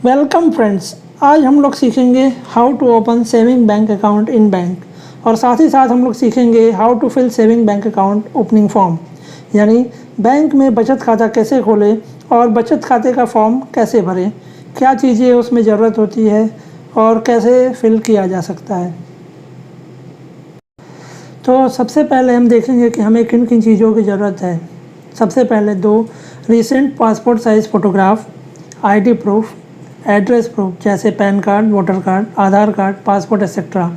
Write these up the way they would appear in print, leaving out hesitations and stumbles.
Welcome friends. आज हम लोग सीखेंगे how to open saving bank account in bank और साथ ही साथ हम लोग सीखेंगे how to fill saving bank account opening form, यानी बैंक में बचत खाता कैसे खोलें और बचत खाते का फॉर्म कैसे भरें, क्या चीज़ें उसमें ज़रूरत होती है और कैसे फिल किया जा सकता है। तो सबसे पहले हम देखेंगे कि हमें किन किन चीज़ों की ज़रूरत है। सबसे पहले 2 recent passport size photograph, ID proof, address proof जैसे PAN card, voter card, Aadhaar card, passport etcetera.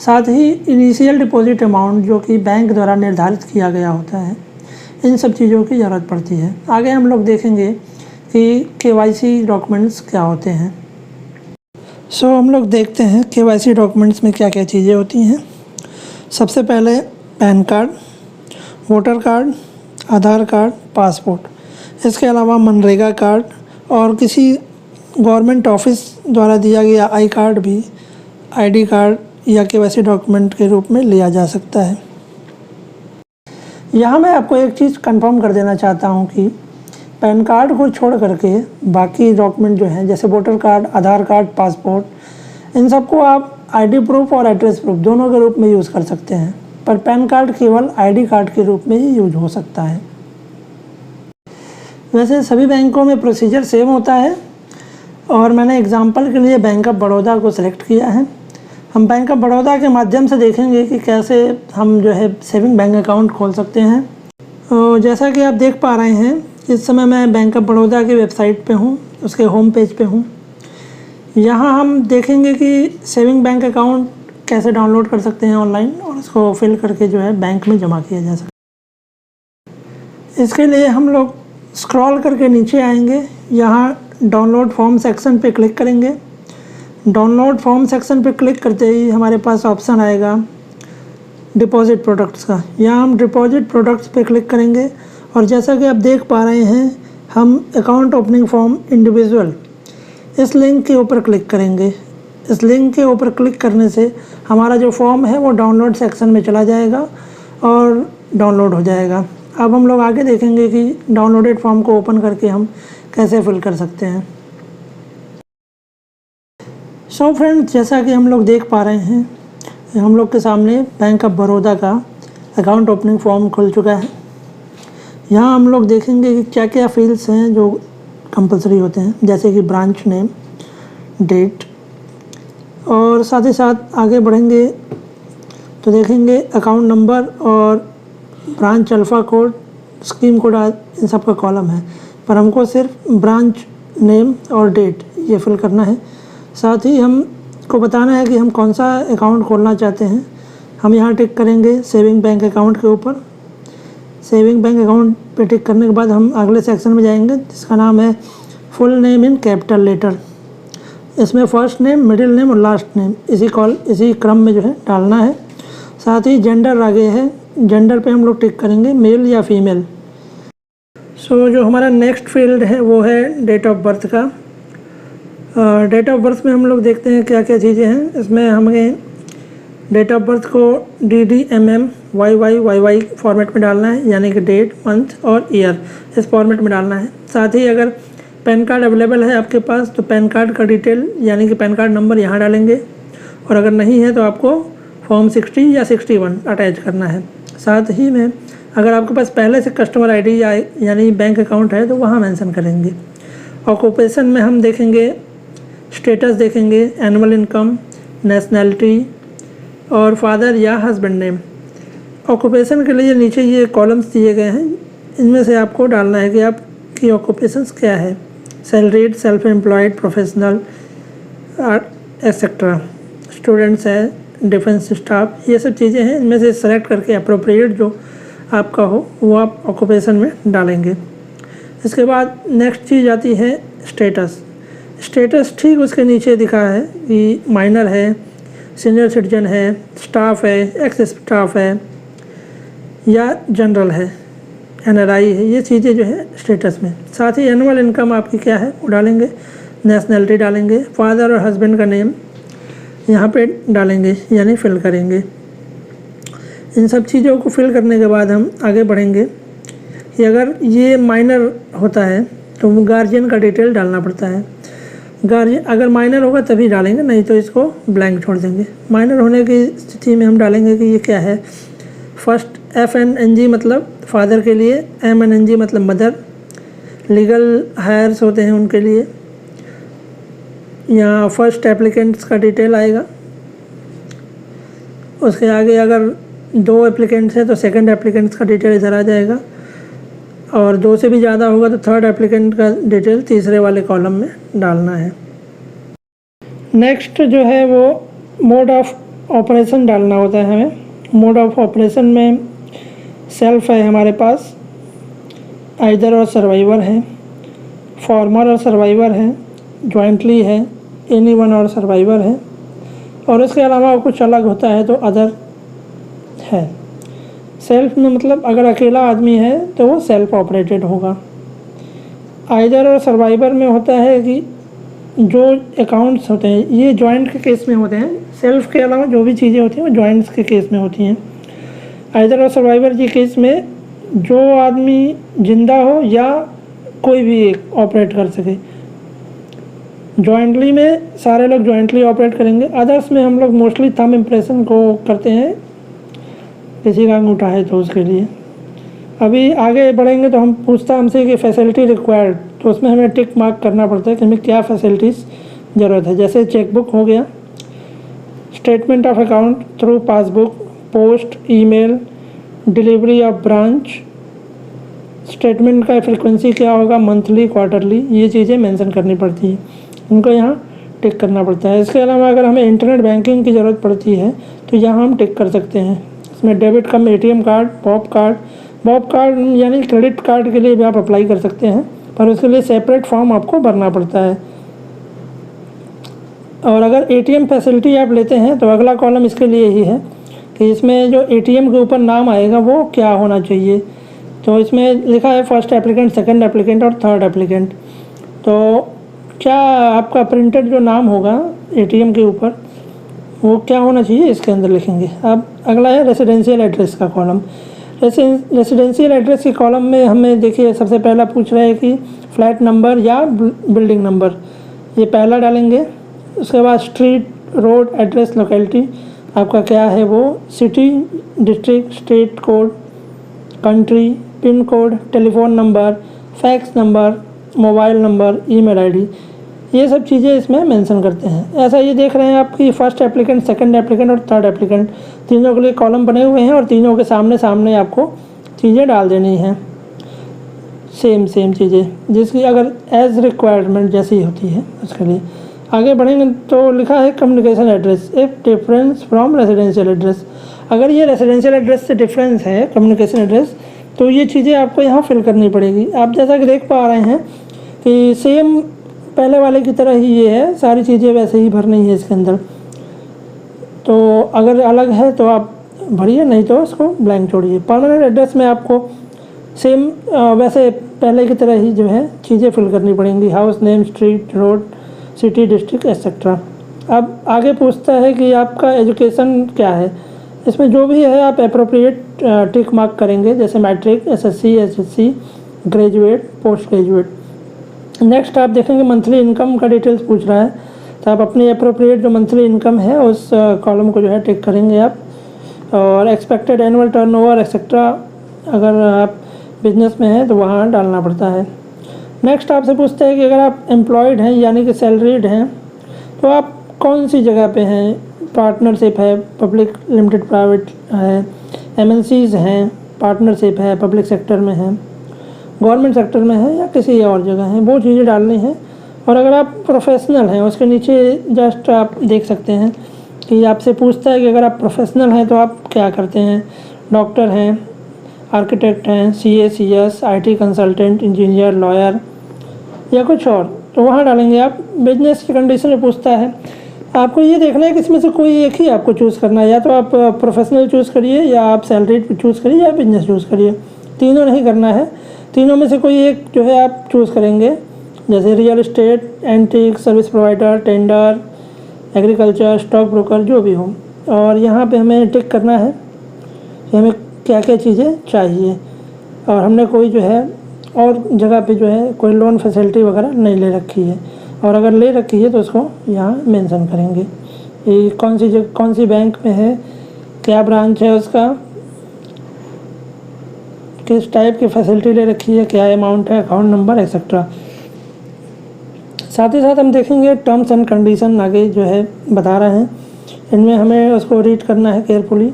साथ ही इनिशियल डिपॉजिट अमाउंट जो कि बैंक द्वारा निर्धारित किया गया होता है, इन सब चीज़ों की ज़रूरत पड़ती है। आगे हम लोग देखेंगे कि केवाईसी डॉक्यूमेंट्स क्या होते हैं। हम लोग देखते हैं केवाईसी डॉक्यूमेंट्स में क्या क्या चीज़ें होती हैं। सबसे पहले pan card, voter card, Aadhaar card, passport. इसके अलावा मनरेगा कार्ड और किसी गवर्नमेंट ऑफिस द्वारा दिया गया आई कार्ड भी आईडी कार्ड या केवाईसी डॉक्यूमेंट के रूप में लिया जा सकता है। यहाँ मैं आपको एक चीज़ कंफर्म कर देना चाहता हूँ कि पैन कार्ड को छोड़ करके बाकी डॉक्यूमेंट जो हैं जैसे voter card, Aadhaar card, passport, इन सबको आप आईडी प्रूफ और एड्रेस प्रूफ दोनों के रूप में यूज़ कर सकते हैं, पर पैन कार्ड केवल आईडी कार्ड के रूप में ही यूज हो सकता है। वैसे सभी बैंकों में प्रोसीजर सेम होता है और मैंने एग्जांपल के लिए बैंक ऑफ बड़ौदा को सिलेक्ट किया है। हम बैंक ऑफ बड़ौदा के माध्यम से देखेंगे कि कैसे हम जो है सेविंग बैंक अकाउंट खोल सकते हैं। और जैसा कि आप देख पा रहे हैं, इस समय मैं बैंक ऑफ बड़ौदा की वेबसाइट पे हूँ, उसके होम पेज पे हूँ। यहाँ हम देखेंगे कि सेविंग बैंक अकाउंट कैसे डाउनलोड कर सकते हैं ऑनलाइन और उसको फिल करके जो है बैंक में जमा किया जा सकता है। इसके लिए हम लोग स्क्रॉल करके नीचे आएंगे, यहाँ डाउनलोड फॉर्म सेक्शन पे क्लिक करेंगे। डाउनलोड फॉर्म सेक्शन पे क्लिक करते ही हमारे पास ऑप्शन आएगा डिपॉजिट प्रोडक्ट्स का। यहाँ हम डिपॉजिट प्रोडक्ट्स पे क्लिक करेंगे और जैसा कि आप देख पा रहे हैं, हम अकाउंट ओपनिंग फॉर्म इंडिविजुअल इस लिंक के ऊपर क्लिक करेंगे। इस लिंक के ऊपर क्लिक करने से हमारा जो फॉर्म है वो डाउनलोड सेक्शन में चला जाएगा और डाउनलोड हो जाएगा। अब हम लोग आगे देखेंगे कि डाउनलोडेड फॉर्म को ओपन करके हम कैसे फिल कर सकते हैं। फ्रेंड्स, जैसा कि हम लोग देख पा रहे हैं, हम लोग के सामने बैंक ऑफ बड़ौदा का अकाउंट ओपनिंग फॉर्म खुल चुका है। यहाँ हम लोग देखेंगे कि क्या क्या फील्ड्स हैं जो कंपलसरी होते हैं, जैसे कि ब्रांच नेम, डेट, और साथ ही साथ आगे बढ़ेंगे तो देखेंगे अकाउंट नंबर और branch alpha code, scheme code, इन सब का कॉलम है, पर हमको सिर्फ ब्रांच नेम और डेट ये फिल करना है। साथ ही हमको बताना है कि हम कौन सा अकाउंट खोलना चाहते हैं। हम यहाँ टिक करेंगे सेविंग बैंक अकाउंट के ऊपर। सेविंग बैंक अकाउंट पे टिक करने के बाद हम अगले सेक्शन में जाएंगे जिसका नाम है full name in capital letter. इसमें फर्स्ट नेम, मिडिल नेम और लास्ट नेम इसी क्रम में जो है डालना है। साथ ही जेंडर आगे है, जेंडर पे हम लोग टिक करेंगे मेल या फीमेल। जो हमारा नेक्स्ट फील्ड है वो है डेट ऑफ बर्थ का। डेट ऑफ बर्थ में हम लोग देखते हैं क्या क्या चीज़ें हैं। इसमें हमें डेट ऑफ बर्थ को DDMM YYYY फॉर्मेट में डालना है, यानी कि डेट, मंथ और ईयर इस फॉर्मेट में डालना है। साथ ही अगर पैन कार्ड अवेलेबल है आपके पास तो पैन कार्ड का डिटेल यानी कि पैन कार्ड नंबर यहाँ डालेंगे, और अगर नहीं है तो आपको फॉर्म 60 या 61 अटैच करना है। साथ ही में अगर आपके पास पहले से कस्टमर आईडी यानी बैंक अकाउंट है तो वहाँ मेंशन करेंगे। ऑक्यूपेशन में हम देखेंगे स्टेटस, देखेंगे एनुअल इनकम, नेशनैलिटी और फादर या हस्बैंड नेम। ऑक्यूपेशन के लिए नीचे ये कॉलम्स दिए गए हैं, इनमें से आपको डालना है कि आपकी ऑक्यूपेशंस क्या है, salaried, self employed, professional etcetera, students है, डिफेंस स्टाफ, ये सब चीज़ें हैं। इनमें से सेलेक्ट करके अप्रोप्रिएट जो आपका हो वो आप ऑक्यूपेशन में डालेंगे। इसके बाद नेक्स्ट चीज़ आती है स्टेटस। स्टेटस ठीक उसके नीचे दिखा है कि माइनर है, सीनियर सिटीजन है, स्टाफ है, एक्स स्टाफ है या जनरल है, NRI है, ये चीज़ें जो है स्टेटस में। साथ ही एनुअल इनकम आपकी क्या है वो डालेंगे, नेशनैलिटी डालेंगे, फादर और हस्बैंड का नेम यहाँ पे डालेंगे यानी फिल करेंगे। इन सब चीज़ों को फिल करने के बाद हम आगे बढ़ेंगे कि अगर ये माइनर होता है तो वो गार्जियन का डिटेल डालना पड़ता है। गार्जियन अगर माइनर होगा तभी डालेंगे, नहीं तो इसको ब्लैंक छोड़ देंगे। माइनर होने की स्थिति में हम डालेंगे कि ये क्या है। फर्स्ट FNNG मतलब फादर के लिए, MNNG मतलब मदर, लीगल हायर्स होते हैं उनके लिए। यहाँ फर्स्ट एप्लीकेंट्स का डिटेल आएगा। उसके आगे अगर 2 एप्लीकेंट्स हैं तो सेकंड एप्लीकेंट्स का डिटेल इधर आ जाएगा, और 2 से भी ज़्यादा होगा तो थर्ड एप्लीकेंट का डिटेल तीसरे वाले कॉलम में डालना है। नेक्स्ट जो है वो मोड ऑफ ऑपरेशन डालना होता है हमें। मोड ऑफ ऑपरेशन में सेल्फ है हमारे पास, आइदर और सर्वाइवर है, फॉर्मर और सर्वाइवर है, जॉइंटली है, एनीवन और सर्वाइवर है, और इसके अलावा कुछ अलग होता है तो अदर है। सेल्फ में मतलब अगर अकेला आदमी है तो वो सेल्फ ऑपरेटेड होगा। आइदर और सर्वाइवर में होता है कि जो अकाउंट्स होते हैं ये जॉइंट के केस में होते हैं। सेल्फ के अलावा जो भी चीज़ें होती हैं वो जॉइंट्स के केस में होती हैं। आइदर और सर्वाइवर के केस में जो आदमी जिंदा हो या कोई भी एक ऑपरेट कर सके। जॉइंटली में सारे लोग जॉइंटली ऑपरेट करेंगे। अदर्स में हम लोग मोस्टली थंब इम्प्रेशन को करते हैं, किसी का अंगूठा है तो उसके लिए। अभी आगे बढ़ेंगे तो हम पूछता हमसे कि फैसिलिटी रिक्वायर्ड, तो उसमें हमें टिक मार्क करना पड़ता है कि हमें क्या फैसिलिटीज़ ज़रूरत है। जैसे चेकबुक हो गया, statement of account through passbook, post, email, delivery of branch, statement का फ्रिक्वेंसी क्या होगा, मंथली, क्वार्टरली, ये चीज़ें मेंशन करनी पड़ती है, इनको यहाँ टिक करना पड़ता है। इसके अलावा अगर हमें इंटरनेट बैंकिंग की ज़रूरत पड़ती है तो यहाँ हम टिक कर सकते हैं। इसमें डेबिट कम ATM कार्ड, बॉब कार्ड यानी क्रेडिट कार्ड के लिए भी आप अप्लाई कर सकते हैं, पर उसके लिए सेपरेट फॉर्म आपको भरना पड़ता है। और अगर ATM फैसिलिटी आप लेते हैं तो अगला कॉलम इसके लिए ही है कि इसमें जो ATM के ऊपर नाम आएगा वो क्या होना चाहिए। तो इसमें लिखा है फर्स्ट एप्लीकेंट, सेकंड एप्लीकेंट और थर्ड एप्लीकेंट। तो क्या आपका प्रिंटेड जो नाम होगा ATM के ऊपर वो क्या होना चाहिए इसके अंदर लिखेंगे। अब अगला है रेसिडेंशियल एड्रेस का कॉलम। रेसिडेंशियल एड्रेस के कॉलम में हमें देखिए सबसे पहला पूछ रहा है कि फ्लैट नंबर या बिल्डिंग नंबर, ये पहला डालेंगे। उसके बाद स्ट्रीट, रोड, एड्रेस, लोकेलिटी आपका क्या है वो, city, district, state code, country, pin code, telephone number, fax number, mobile number, email ID, ये सब चीज़ें इसमें मेंशन करते हैं। ऐसा ये देख रहे हैं आप कि फर्स्ट एप्लीकेंट, सेकंड एप्लीकेंट और थर्ड एप्लीकेंट तीनों के लिए कॉलम बने हुए हैं और तीनों के सामने सामने आपको चीज़ें डाल देनी हैं, सेम चीज़ें, जिसकी अगर एज रिक्वायरमेंट जैसी होती है उसके लिए। आगे बढ़ेंगे तो लिखा है communication address if difference from residential address. अगर ये रेजिडेंशियल एड्रेस से डिफरेंस है कम्युनिकेशन एड्रेस तो ये चीज़ें आपको यहाँ फिल करनी पड़ेगी। आप जैसा कि देख पा रहे हैं कि सेम पहले वाले की तरह ही ये है, सारी चीज़ें वैसे ही भरनी है इसके अंदर। तो अगर अलग है तो आप भरिए, नहीं तो उसको ब्लैंक छोड़िए। परमानेंट एड्रेस में आपको सेम वैसे पहले की तरह ही जो है चीज़ें फिल करनी पड़ेंगी, house name, street, road, city, district etcetera. अब आगे पूछता है कि आपका एजुकेशन क्या है। इसमें जो भी है आप अप्रोप्रिएट टिक मार्क करेंगे, जैसे matric, SSC, SSC, graduate, post graduate. Next आप देखेंगे मंथली इनकम का डिटेल्स पूछ रहा है, तो आप अपनी अप्रोप्रिएट जो मंथली इनकम है उस कॉलम को जो है टिक करेंगे आप। और एक्सपेक्टेड एनुअल टर्नओवर एक्सेट्रा अगर आप बिजनेस में हैं तो वहाँ डालना पड़ता है। नेक्स्ट आपसे पूछते हैं कि अगर आप एम्प्लॉयड हैं यानी कि सैलरीड हैं तो आप कौन सी जगह पे हैं, पार्टनरशिप है, पब्लिक लिमिटेड प्राइवेट है, MNCs हैं, पार्टनरशिप है, पब्लिक सेक्टर में है, गवर्नमेंट सेक्टर में है या किसी और जगह है, वो चीज़ें डालनी है। और अगर आप प्रोफेशनल हैं उसके नीचे जस्ट आप देख सकते हैं कि आपसे पूछता है कि अगर आप प्रोफेशनल हैं तो आप क्या करते हैं, डॉक्टर हैं, आर्किटेक्ट हैं, CA, CS, IT consultant, engineer, lawyer या कुछ और, तो वहाँ डालेंगे आप। बिजनेस की कंडीशन में पूछता है, आपको ये देखना है कि इसमें से कोई एक ही आपको चूज़ करना है, या तो आप प्रोफेशनल चूज़ करिए या आप सैलरीड चूज़ करिए या बिजनेस चूज़ करिए, तीनों नहीं करना है। तीनों में से कोई एक जो है आप चूज़ करेंगे, जैसे real estate, antique, service provider, tender, agriculture, stock broker, जो भी हो। और यहाँ पे हमें टिक करना है कि हमें क्या क्या चीज़ें चाहिए, और हमने कोई जो है और जगह पे जो है कोई लोन फैसिलिटी वगैरह नहीं ले रखी है। और अगर ले रखी है तो उसको यहाँ मेंशन करेंगे। ये कौन सी बैंक में है, क्या ब्रांच है उसका, किस टाइप की फैसिलिटी ले रखी है, क्या अमाउंट है, अकाउंट नंबर एक्सेट्रा। साथ ही साथ हम देखेंगे टर्म्स एंड कंडीशन आगे जो है बता रहे हैं, इनमें हमें उसको रीड करना है केयरफुली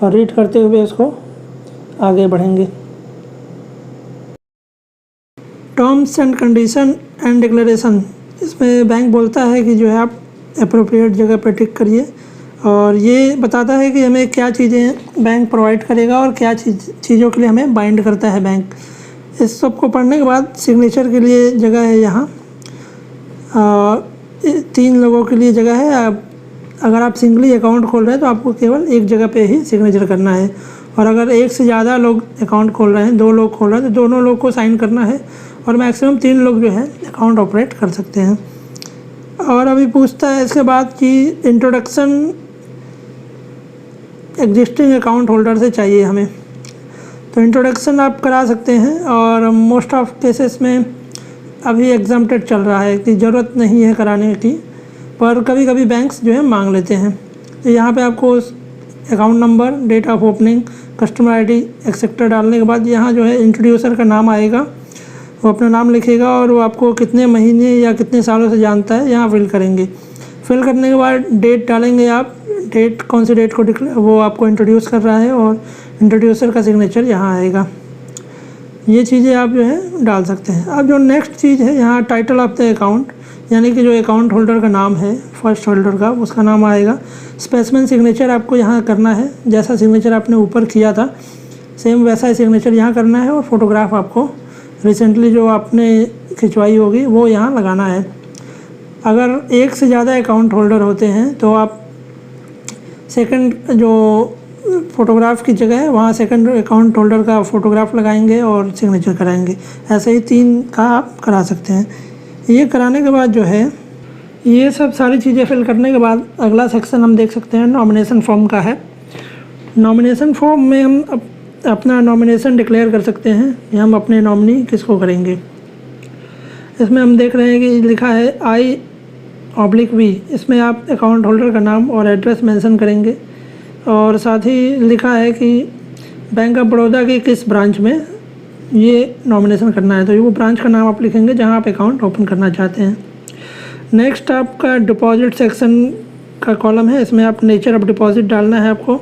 और रीड करते हुए उसको आगे बढ़ेंगे। Terms and condition and declaration, इसमें बैंक बोलता है कि जो है आप अप्रोप्रिएट जगह पर टिक करिए और ये बताता है कि हमें क्या चीज़ें बैंक प्रोवाइड करेगा और क्या चीज़ों के लिए हमें बाइंड करता है बैंक। इस सब को पढ़ने के बाद सिग्नेचर के लिए जगह है यहाँ, 3 लोगों के लिए जगह है। अगर आप सिंगली अकाउंट खोल रहे हैं तो आपको केवल एक जगह पे ही सिग्नेचर करना है, और अगर एक से ज़्यादा लोग अकाउंट खोल रहे हैं, 2 लोग खोल रहे हैं तो दोनों लोग को साइन करना है, और मैक्सिमम 3 लोग जो है अकाउंट ऑपरेट कर सकते हैं। और अभी पूछता है इसके बाद कि इंट्रोडक्शन एग्जिस्टिंग अकाउंट होल्डर से चाहिए हमें, तो इंट्रोडक्शन आप करा सकते हैं, और मोस्ट ऑफ केसेस में अभी एग्जम्प्टेड चल रहा है कि ज़रूरत नहीं है कराने की, पर कभी कभी बैंक्स जो है मांग लेते हैं। तो यहाँ पे आपको account number, date of opening, customer ID etcetera डालने के बाद यहाँ जो है इंट्रोड्यूसर का नाम आएगा, वो अपना नाम लिखेगा और वो आपको कितने महीने या कितने सालों से जानता है यहाँ फिल करेंगे। फिल करने के बाद डेट डालेंगे आप, डेट कौन सी डेट को वो आपको इंट्रोड्यूस कर रहा है, और इंट्रोड्यूसर का सिग्नेचर यहाँ आएगा। ये चीज़ें आप जो है डाल सकते हैं। अब जो नेक्स्ट चीज़ है यहाँ टाइटल ऑफ द अकाउंट, यानी कि जो अकाउंट होल्डर का नाम है, फर्स्ट होल्डर का उसका नाम आएगा। स्पेसिमेन सिग्नेचर आपको यहाँ करना है, जैसा सिग्नेचर आपने ऊपर किया था सेम वैसा ही सिग्नेचर यहाँ करना है, और फोटोग्राफ आपको रिसेंटली जो आपने खिंचवाई होगी वो यहाँ लगाना है। अगर एक से ज़्यादा अकाउंट होल्डर होते हैं तो आप सेकंड जो फ़ोटोग्राफ की जगह है वहाँ सेकंड अकाउंट होल्डर का फ़ोटोग्राफ लगाएंगे और सिग्नेचर कराएंगे। ऐसे ही 3 का आप करा सकते हैं। ये कराने के बाद जो है ये सब सारी चीज़ें फिल करने के बाद अगला सेक्शन हम देख सकते हैं नॉमिनेशन फॉर्म का है। नॉमिनेशन फॉर्म में हम अपना नॉमिनेशन डिक्लेयर कर सकते हैं कि हम अपने नॉमिनी किसको करेंगे। इसमें हम देख रहे हैं कि लिखा है I/V, इसमें आप अकाउंट होल्डर का नाम और एड्रेस मेंशन करेंगे, और साथ ही लिखा है कि बैंक ऑफ बड़ौदा की किस ब्रांच में ये नॉमिनेशन करना है, तो वो ब्रांच का नाम आप लिखेंगे जहां आप अकाउंट ओपन करना चाहते हैं। नेक्स्ट आपका डिपॉजिट सेक्शन का कॉलम है, इसमें आप नेचर ऑफ डिपॉजिट डालना है, आपको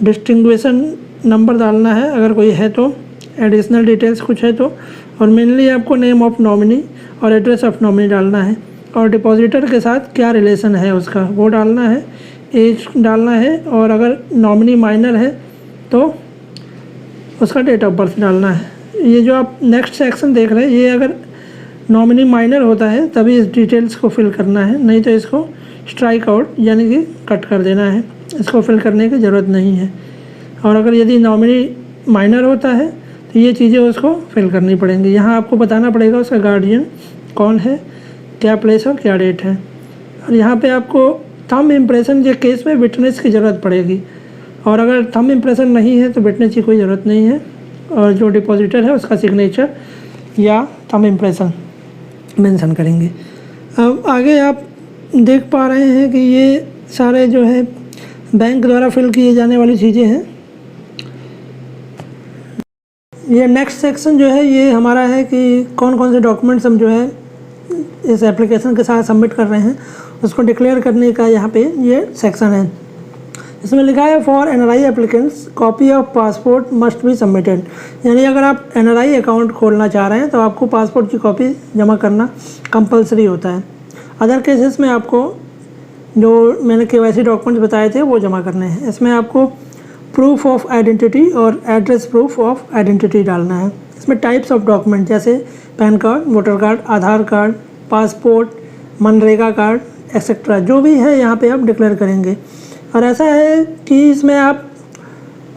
डिस्टिंग्विशन नंबर डालना है अगर कोई है तो, एडिशनल डिटेल्स कुछ है तो, और मेनली आपको नेम ऑफ नॉमिनी और एड्रेस ऑफ नॉमिनी डालना है, और डिपॉजिटर के साथ क्या रिलेशन है उसका वो डालना है, एज डालना है, और अगर नॉमिनी माइनर है तो उसका डेट ऑफ बर्थ डालना है। ये जो आप नेक्स्ट सेक्शन देख रहे हैं ये अगर नॉमिनी माइनर होता है तभी इस डिटेल्स को फिल करना है, नहीं तो इसको स्ट्राइक आउट यानी कि कट कर देना है, इसको फिल करने की ज़रूरत नहीं है। और अगर यदि नॉमिनी माइनर होता है तो ये चीज़ें उसको फिल करनी पड़ेंगी। यहाँ आपको बताना पड़ेगा उसका गार्डियन कौन है, क्या प्लेस और क्या डेट है, और यहाँ पे आपको थंब इम्प्रेशन के केस में विटनेस की ज़रूरत पड़ेगी, और अगर थंब इम्प्रेशन नहीं है तो विटनेस की कोई ज़रूरत नहीं है, और जो डिपॉजिटर है उसका सिग्नेचर या थंब इम्प्रेशन मेंशन करेंगे। अब आगे आप देख पा रहे हैं कि ये सारे जो है बैंक द्वारा फिल किए जाने वाली चीज़ें हैं। ये नेक्स्ट सेक्शन जो है ये हमारा है कि कौन कौन से डॉक्यूमेंट्स हम जो है इस एप्लीकेशन के साथ सबमिट कर रहे हैं उसको डिक्लेयर करने का यहाँ पे ये सेक्शन है। इसमें लिखा है for NRI applicants copy of passport must be submitted, यानी अगर आप NRI अकाउंट खोलना चाह रहे हैं तो आपको पासपोर्ट की कॉपी जमा करना कंपलसरी होता है। अदर केसेस में आपको जो मैंने KYC डॉक्यूमेंट्स बताए थे वो जमा करने हैं। इसमें आपको प्रूफ ऑफ आइडेंटिटी और एड्रेस प्रूफ ऑफ आइडेंटिटी डालना है। इसमें टाइप्स ऑफ डॉक्यूमेंट जैसे PAN card, voter card, Aadhaar card, passport, मनरेगा कार्ड एक्सेट्रा जो भी है यहाँ पे आप डिक्लेयर करेंगे। और ऐसा है कि इसमें आप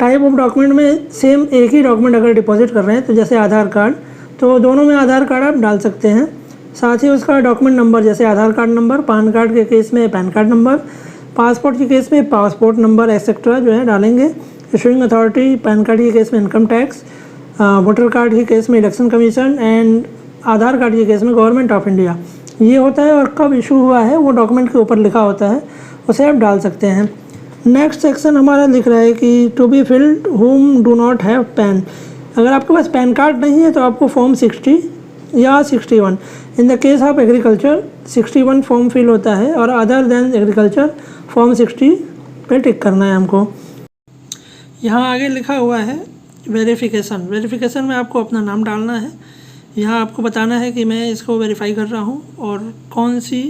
टाइप ऑफ डॉक्यूमेंट में सेम एक ही डॉक्यूमेंट अगर डिपॉजिट कर रहे हैं तो जैसे आधार कार्ड, तो दोनों में आधार कार्ड आप डाल सकते हैं। साथ ही उसका डॉक्यूमेंट नंबर जैसे आधार कार्ड नंबर, पैन कार्ड के केस में पैन कार्ड नंबर, पासपोर्ट के केस में पासपोर्ट नंबर एक्सेट्रा जो है डालेंगे। इशूइंग अथॉरिटी पैन कार्ड के केस में इनकम टैक्स, वोटर कार्ड के केस में election commission, and Aadhaar card के केस में गवर्नमेंट ऑफ इंडिया। ये होता है और कब इशू हुआ है वो डॉक्यूमेंट के ऊपर लिखा होता है, उसे आप डाल सकते हैं। नेक्स्ट सेक्शन हमारा लिख रहा है कि टू बी फिल्ड हुम डू नॉट हैव पैन। अगर आपके पास पैन कार्ड नहीं है तो आपको फॉर्म 60 या 61, in the case of agriculture 61 form fill होता है और अदर देन एग्रीकल्चर फॉर्म 60 पे टिक करना है हमको। यहाँ आगे लिखा हुआ है वेरिफिकेशन। वेरिफिकेशन में आपको अपना नाम डालना है। यहाँ आपको बताना है कि मैं इसको वेरीफाई कर रहा हूँ और कौन सी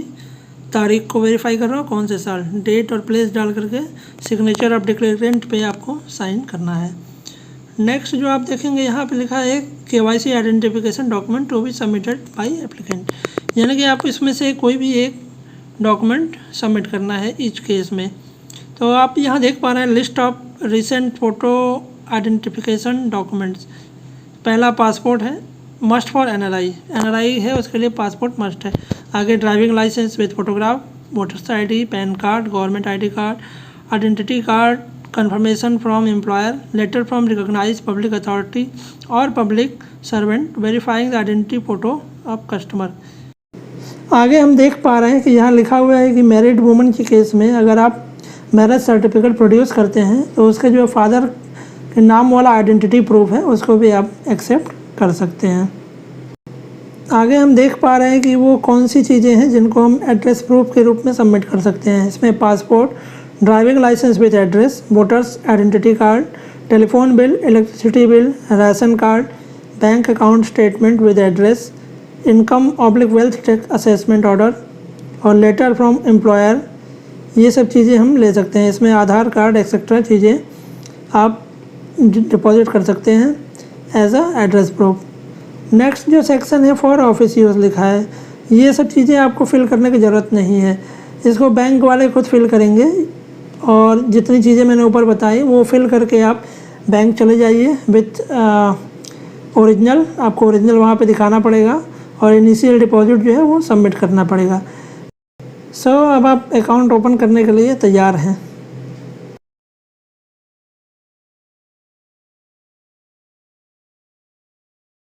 तारीख को वेरीफाई कर रहा हूँ, कौन से साल, डेट और प्लेस डाल करके सिग्नेचर ऑफ डिक्लेरेंट पे आपको साइन करना है। नेक्स्ट जो आप देखेंगे यहाँ पे लिखा है KYC identification document to be submitted by applicant, यानी कि आप इसमें से कोई भी एक डॉक्यूमेंट सबमिट करना है ईच केस में। तो आप यहाँ देख पा रहे हैं list of recent photo identification documents. पहला पासपोर्ट है, मस्ट फॉर NRI है, उसके लिए पासपोर्ट मस्ट है। आगे driving licence with photograph, voters ID, PAN card, government ID card, identity card, confirmation from employer, letter from recognized public authority और public servant verifying the identity photo of customer। आगे हम देख पा रहे हैं कि यहाँ लिखा हुआ है कि मैरिड वुमन के केस में अगर आप मैरिज सर्टिफिकेट प्रोड्यूस करते हैं तो उसके जो फादर के नाम वाला आइडेंटिटी प्रूफ है उसको भी आप एक्सेप्ट कर सकते हैं। आगे हम देख पा रहे हैं कि वो कौन सी चीज़ें हैं जिनको हम एड्रेस प्रूफ के रूप में सबमिट कर सकते हैं। इसमें passport, driving licence with address, voters identity card, telephone bill, electricity bill, ration card, bank account statement with address, income oblique wealth tax assessment order और लेटर फ्रॉम एम्प्लॉयर, ये सब चीज़ें हम ले सकते हैं। इसमें आधार कार्ड एक्सेट्रा चीज़ें आप डिपॉजिट कर सकते हैं as a address proof. Next जो सेक्शन है फॉर ऑफिस यूज़ लिखा है, ये सब चीज़ें आपको फिल करने की ज़रूरत नहीं है, इसको बैंक वाले खुद फिल करेंगे और जितनी चीज़ें मैंने ऊपर बताई वो फिल करके आप बैंक चले जाइए विथ ओरिजिनल। आपको ओरिजिनल वहाँ पे दिखाना पड़ेगा और इनिशियल डिपॉजिट जो है वो सबमिट करना पड़ेगा। सो अब आप अकाउंट ओपन करने के लिए तैयार हैं।